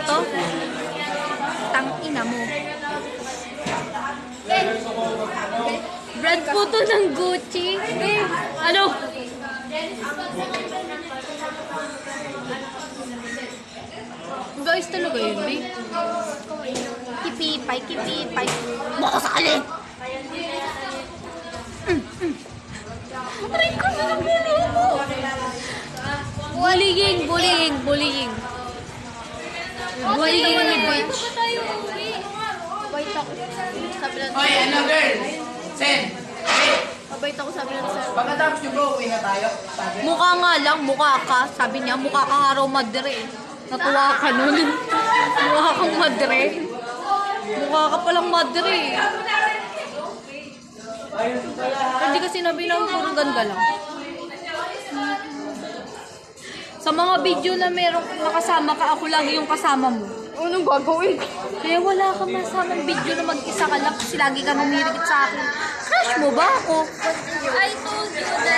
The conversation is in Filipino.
to? Tang ina mo. Brand po to ng Gucci. Ano? Guys, talaga yun, babe. Kipipay, kipipay. Makasali! Aray ko, nanabulo mo! Bullying, bullying, bullying. Bullying ni bitch. Wait ako. Sabi lang. Hoy, ano girl? Sen! Mabait ako, sabi lang sa... Pagkatapos nyo bro, uwi na tayo. Sabi. Mukha nga lang, mukha ka. Sabi niya, mukha ka nga raw madre. Natuwa ka nun. Mukha kang madre. Mukha ka palang madre. Hindi kasi sinabi na puro ganda lang. Sa mga video na merong nakasama ka, ako lang yung kasama mo. Anong gagawin? Kaya wala kang masamang video na mag-isa ka lang kasi lagi ka numirigit sa akin. Crush mo ba ako? I told you that